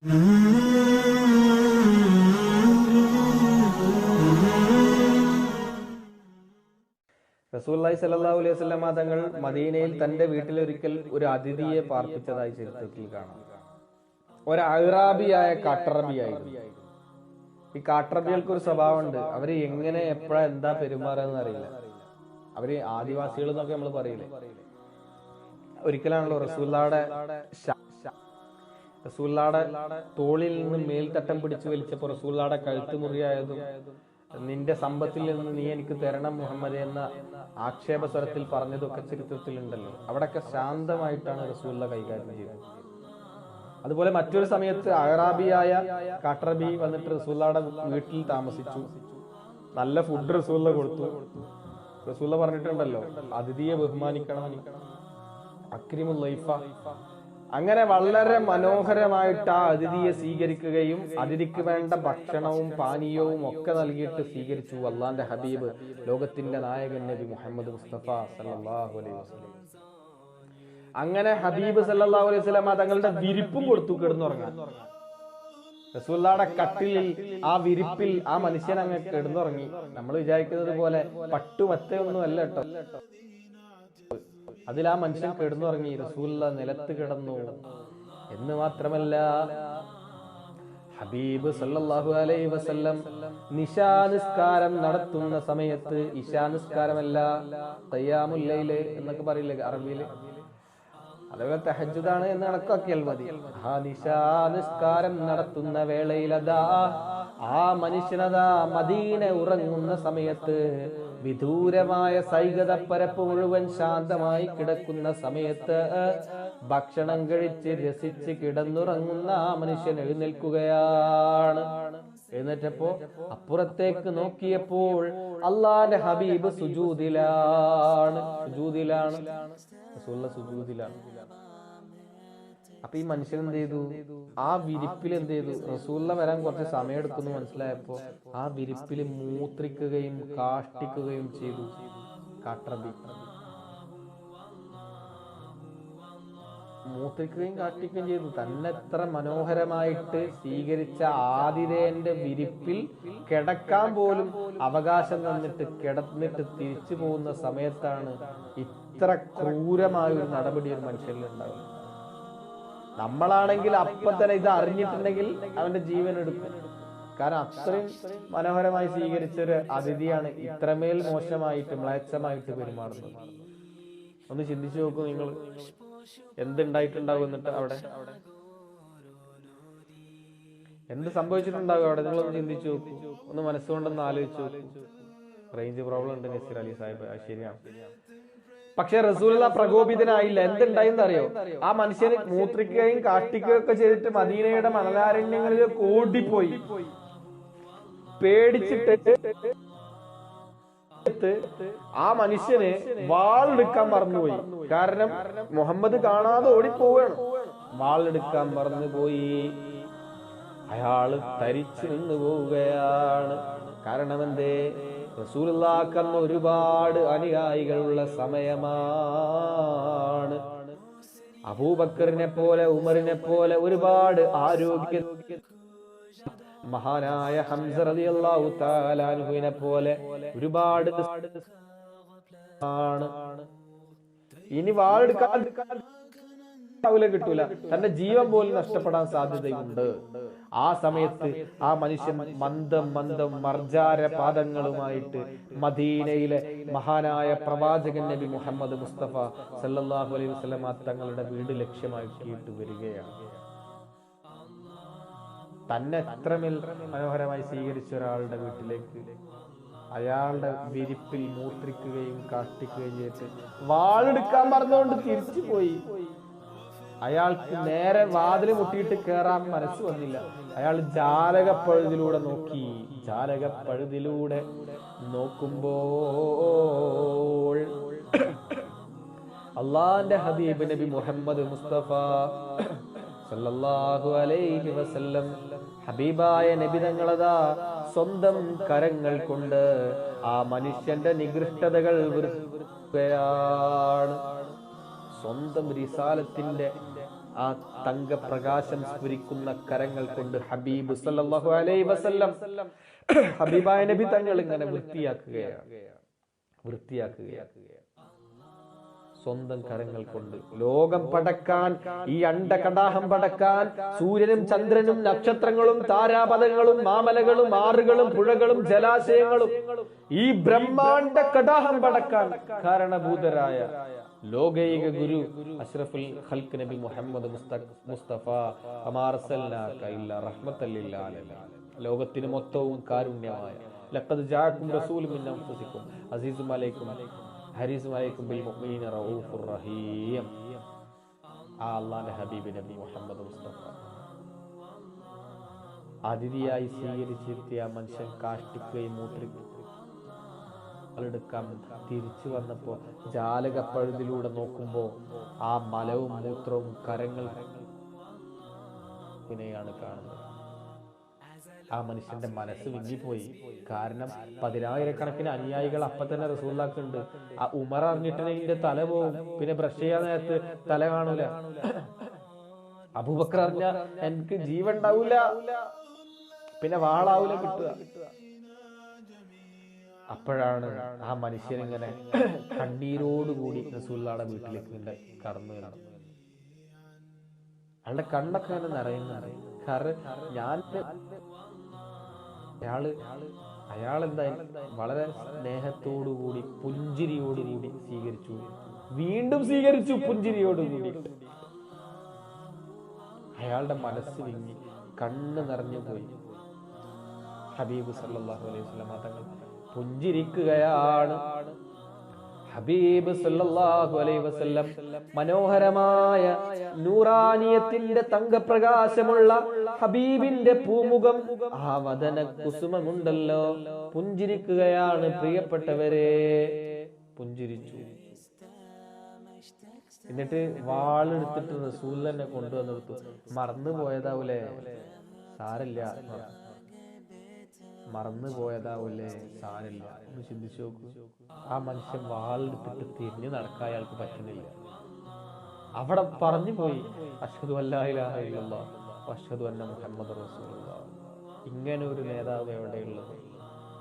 റസൂലുള്ളാഹി സ്വല്ലല്ലാഹു അലൈഹി വസല്ലം തങ്ങൾ മദീനയിൽ തന്റെ വീട്ടിലൊരിക്കൽ ഒരു അതിഥിയെ പാർപ്പിച്ചതായി ചരിത്രത്തിൽ കാണാം. ഒരു അഅ്റാബിയായ കാട്ടറബിയായിരുന്നു. ഈ കാട്ടറബികൾക്ക് ഒരു സ്വഭാവമുണ്ട്. അവര് എങ്ങനെ എപ്പോഴാ എന്താ പെരുമാറാന്ന് അറിയില്ല. അവര് ആദിവാസികൾ എന്നൊക്കെ നമ്മൾ പറയില്ലേ. ഒരിക്കലാണല്ലോ റസൂലുള്ളാഹിയുടെ തോളിൽ നിന്ന് മേൽത്തട്ടം പിടിച്ചു വലിച്ചപ്പോ റസൂലുള്ളാഹിയുടെ കഴുത്ത് മുറിയായതും നിന്റെ സമ്പത്തിൽ നിന്ന് നീ എനിക്ക് തരണം മുഹമ്മദ് എന്ന ആക്ഷേപ സ്വരത്തിൽ പറഞ്ഞതൊക്കെ ചരിത്രത്തിലുണ്ടല്ലോ. അവിടെയൊക്കെ ശാന്തമായിട്ടാണ് റസൂലുള്ളാഹി കൈകാര്യം ചെയ്തത്. അതുപോലെ മറ്റൊരു സമയത്ത് അഅ്റാബിയായ കാട്ടറബി വന്നിട്ട് റസൂലുള്ളാഹിയുടെ വീട്ടിൽ താമസിച്ചു. നല്ല ഫുഡ് റസൂലുള്ളാഹി കൊടുത്തു. റസൂലുള്ളാഹി പറഞ്ഞിട്ടുണ്ടല്ലോ, അതിഥിയെ ബഹുമാനിക്കണം, അക്രിമുൽ ലൈഫ. അങ്ങനെ വളരെ മനോഹരമായിട്ട് ആ അതിഥിയെ സ്വീകരിക്കുകയും അതിഥിക്ക് വേണ്ട ഭക്ഷണവും പാനീയവും ഒക്കെ നൽകിയിട്ട് സ്വീകരിച്ചു അള്ളാന്റെ ഹബീബ്, ലോകത്തിന്റെ നായകൻ നബി മുഹമ്മദ് മുസ്തഫ സല്ലല്ലാഹു അലൈഹി വസല്ലം. അങ്ങനെ ഹബീബ് സല്ലല്ലാഹു അലൈഹി വസല്ലം തങ്ങളുടെ വിരിപ്പും കൊടുത്തു കിടന്നുറങ്ങാൻ. റസൂലുള്ളാഹിയുടെ കട്ടിലിൽ ആ വിരിപ്പിൽ ആ മനുഷ്യൻ അങ്ങ് കിടന്നുറങ്ങി. നമ്മൾ വിചാരിക്കുന്നത് പോലെ പട്ടുമറ്റൊന്നും അല്ല കേട്ടോ. അതിൽ ആ മനുഷ്യൻ കിടന്നുറങ്ങി. റസൂലുള്ളാഹി നിലത്ത് കിടന്നു എന്ന് മാത്രമല്ല, ഹബീബ് സല്ലല്ലാഹു അലൈഹി വസല്ലം നിശാനിസ്കാരം നടത്തുന്ന സമയത്ത്, ഇശാനിസ്കാരമല്ല ഖിയാമുൽ ലൈൽ എന്നൊക്കെ പറയില്ലേ അറബിയില്, അതേപോലെ തഹജ്ജുദാണ് എന്ന് കണക്കാക്കിയാൽ മതി. ആ നിശാനിസ്കാരം നടത്തുന്ന വേളയിലതാ ആ മനുഷ്യനതാ മദീന ഉറങ്ങുന്ന സമയത്ത്, വിദൂരമായ സൈകത പരപ്പ് മുഴുവൻ ശാന്തമായി കിടക്കുന്ന സമയത്ത് ഭക്ഷണം കഴിച്ച് രസിച്ച് കിടന്നുറങ്ങുന്ന ആ മനുഷ്യൻ എഴുന്നേൽക്കുകയാണ്. എഴുന്നേറ്റപ്പോ അപ്പുറത്തേക്ക് നോക്കിയപ്പോൾ അള്ളാന്റെ ഹബീബ് സുജൂദിലാണ്. അപ്പൊ ഈ മനുഷ്യൻ എന്ത് ചെയ്തു? ആ വിരിപ്പിൽ എന്ത് ചെയ്തു? റസൂലുള്ളാഹി വരാൻ കുറച്ച് സമയം എടുക്കുന്നു മനസ്സിലായപ്പോ ആ വിരിപ്പിൽ മൂത്രിക്കുകയും കാഷ്ടിക്കുകയും ചെയ്തു. കാട്ടറബി മൂത്രിക്കുകയും കാഷ്ടിക്കുകയും ചെയ്തു. തന്നെ എത്ര മനോഹരമായിട്ട് സ്വീകരിച്ച ആതിഥേയന്റെ വിരിപ്പിൽ കിടക്കാൻ പോലും അവകാശം തന്നിട്ട് കിടന്നിട്ട് തിരിച്ചു പോകുന്ന സമയത്താണ് ഇത്ര ക്രൂരമായ ഒരു നടപടി ഒരു മനുഷ്യനിൽ ഉണ്ടാവുന്നത്. നമ്മളാണെങ്കിൽ അപ്പൊ തന്നെ ഇത് അറിഞ്ഞിട്ടുണ്ടെങ്കിൽ അവന്റെ ജീവൻ എടുക്കും. കാരണം അത്രയും മനോഹരമായി സ്വീകരിച്ച ഒരു അതിഥിയാണ് ഇത്രമേൽ മോശമായിട്ട് മ്ലേച്ഛമായിട്ട് പെരുമാറുന്നത്. ഒന്ന് ചിന്തിച്ചു നോക്കൂ നിങ്ങൾ, എന്തുണ്ടായിട്ടുണ്ടാവും എന്നിട്ട് അവിടെ എന്ത് സംഭവിച്ചിട്ടുണ്ടാവും അവിടെ? നിങ്ങളൊന്ന് ചിന്തിച്ചു നോക്കൂ, ഒന്ന് മനസ്സുകൊണ്ടൊന്ന് ആലോചിച്ചു നോക്കൂ. റേഞ്ച് പ്രോബ്ലം ഉണ്ട് നസീർ അലി സാഹിബ്, ശരിയാണ്. പക്ഷെ റസൂലുള്ളാഹി പ്രകോപിതനായില്ല. എന്തുണ്ടായെന്ന് അറിയോ? ആ മനുഷ്യന് മൂത്രിക്കുകയും കാഷ്ടിക്കുകയും ഒക്കെ ചെയ്തിട്ട് മദീനയുടെ മണലാരണ്യങ്ങളിലേക്ക് ഓടിപ്പോയി. പേടിച്ചിട്ട് ആ മനുഷ്യന് വാളെടുക്കാൻ മറന്നുപോയി. കാരണം മുഹമ്മദ് കാണാതെ ഓടിപ്പോവുകയാണ്. വാളെടുക്കാൻ മറന്നുപോയി. അയാള് തരിച്ചു നിന്ന് പോവുകയാണ്. കാരണം എന്തേ? റസൂലുള്ളാഹിക്ക് അന്ന് ഒരുപാട് അനുയായികളുള്ള സമയമാണ്. അബൂബക്കറിനെ പോലെ ഉമറിനെ പോലെ ഒരുപാട് ആരോഗ്യ, മഹാനായ ഹംസ റളിയല്ലാഹു തആല അൻഹുവിനെ പോലെ ഒരുപാട് ആണ്. ഇനി വാളെടുക്കാൻ കിട്ടൂല, തന്റെ ജീവൻ പോലും നഷ്ടപ്പെടാൻ സാധ്യതയുണ്ട്. ആ സമയത്ത് ആ മനുഷ്യൻ മന്ദം മർജാര പാദങ്ങളുമായിട്ട് മദീനയിലെ മഹാനായ പ്രവാചകൻ നബി മുഹമ്മദ് മുസ്തഫ സല്ലല്ലാഹു അലൈഹി വസല്ലം തങ്ങളുടെ വീട് ലക്ഷ്യമാക്കിയിട്ട് വരികയാണ്. തന്നെ എത്രമേൽ മനോഹരമായി സ്വീകരിച്ച ഒരാളുടെ വീട്ടിലേക്ക് അയാളുടെ വിരിപ്പിൽ മൂത്രിക്കുകയും കാഷ്ടിക്കുകയും ചെയ്തിട്ട് വാളെടുക്കാൻ മറന്നുകൊണ്ട് തിരിച്ചു പോയി. അയാൾക്ക് നേരെ വാതിൽ മുട്ടിയിട്ട് കയറാൻ മനസ്സ് വന്നില്ല. അയാൾ ജാലകപ്പഴുതിലൂടെ നോക്കി. ജാലകപ്പഴുതിലൂടെ നോക്കുമ്പോൾ അള്ളാന്റെ ഹബീബ് നബി മുഹമ്മദ് മുസ്തഫ സല്ലല്ലാഹു അലൈഹി വസല്ലം ഹബീബായ നബി തങ്ങളതാ സ്വന്തം കരങ്ങൾ കൊണ്ട് ആ മനുഷ്യന്റെ നികൃഷ്ടതകൾ വൃത്തിയാണ്. സ്വന്തം റിസാലത്തിന്റെ ആ തങ്കപ്രകാശം സ്ഫുരിക്കുന്ന കരങ്ങൾ കൊണ്ട് ഹബീബ് സല്ലല്ലാഹു അലൈഹി വസല്ലം ഹബീബായ നബി തങ്ങൾ ഇങ്ങനെ വൃത്തിയാക്കുകയാണ്. സ്വന്തം കരങ്ങൾ കൊണ്ട് ലോകം പടക്കാൻ, ഈ അണ്ടകടാഹം പടക്കാൻ, സൂര്യനും ചന്ദ്രനും നക്ഷത്രങ്ങളും താരാപഥങ്ങളും മാമലകളും ആറുകളും പുഴകളും ജലാശയങ്ങളും ഈ ബ്രഹ്മാണ്ഡ കടാഹം പടക്കാൻ കാരണഭൂതരായ ലോകൈക ഗുരു അഷ്റഫുൽ ഖൽഖ് നബി മുഹമ്മദ് മുസ്തഫ റഹ്മത്തൽ ആലമീൻ, ലോകത്തിന് മൊത്തവും കാരുണ്യമായ ലഖദ് ജാഅക്കും റസൂലുൻ മിൻ അൻഫുസിക്കും അസീസുൻ അലൈക്കും ഹരീസുൻ അലൈക്കും ബിൽ മുഅ്മിനീന റഊഫുർ റഹീം. ആ അല്ലാഹുവിന്റെ ഹബീബ് നബി മുഹമ്മദ് മുസ്തഫ അതിഥിയായി സ്വീകരിച്ചെത്തിയ മനുഷ്യൻ കാഷ്ടിക്കുകയും മൂത്രിക്കുകയും എടുക്കാൻ തിരിച്ചു വന്നപ്പോ ജാലകപ്പഴുതിലൂടെ നോക്കുമ്പോ ആ മലവും മൂത്രവും കരങ്ങൾ പിന്നെയാണ് കാണുന്നത്. ആ മനുഷ്യന്റെ മനസ്സ് വിങ്ങിപ്പോയി. കാരണം 10,000-കണക്കിന് അനുയായികൾ അപ്പൊ തന്നെ റസൂലുള്ളാഹിക്കുണ്ട്. ആ ഉമർ അറിഞ്ഞിട്ടുണ്ടെങ്കിൽ തല പോവും, പിന്നെ ബ്രഷ് ചെയ്യാൻ നേരത്ത് തല കാണൂല. അബൂബക്കർ അറിഞ്ഞ എനിക്ക് ജീവൻ ഉണ്ടാവൂല, പിന്നെ വാളാവൂല കിട്ടുക. അപ്പോഴാണ് ആ മനുഷ്യൻ ഇങ്ങനെ കണ്ണീരോടുകൂടി റസൂലുള്ളാഹിയുടെ വീട്ടിലേക്ക് കടന്നു വരുന്നത്. അയാളുടെ കണ്ണൊക്കെ അങ്ങനെ നിറയുന്നുണ്ട്. കാരണം അയാളെന്തായാലും വളരെ സ്നേഹത്തോടുകൂടി പുഞ്ചിരിയോടുകൂടി സ്വീകരിച്ചു, വീണ്ടും സ്വീകരിച്ചു പുഞ്ചിരിയോടുകൂടി. അയാളുടെ മനസ്സ് വിങ്ങി, കണ്ണ് നിറഞ്ഞു പോയി. ഹബീബ് സല്ലല്ലാഹു അലൈഹി വസല്ലം തങ്ങൾ പുഞ്ചിരിക്കുകയാണ്. ഹബീബ് സല്ലല്ലാഹു അലൈഹി വസല്ലം മനോഹരമായ നൂറാനിയത്തിന്റെ തങ്കപ്രകാശമുള്ള ഹബീബിന്റെ പൂമുഖം, ആ വദന കുസുമമുണ്ടല്ലോ, പുഞ്ചിരിക്കുകയാണ്. പ്രിയപ്പെട്ടവരെ, പുഞ്ചിരിച്ചു. എന്നിട്ട് വാളെടുത്തിട്ട് റസൂൽ തന്നെ കൊണ്ടുവന്നെടുത്തു. മറന്നു പോയതാവൂലേ, സാരില്ല, മറന്നു പോയതാവൂലേ, സാരില്ല. ഒന്ന് ചിന്തിച്ചു നോക്കൂ. ആ മനുഷ്യൻ വാളെടുത്തിട്ട് തിരിഞ്ഞു നടക്കാൻ അയാൾക്ക് പറ്റുന്നില്ല. അവിടെ പറഞ്ഞു പോയി, അഷ്ഹദു അല്ലാ ഇലാഹ ഇല്ലല്ലാഹ് വഅഷ്ഹദു അന്ന മുഹമ്മദർ റസൂലുള്ളാഹ്. ഇങ്ങനെ ഒരു നേതാവ് എവിടെയുള്ളത്?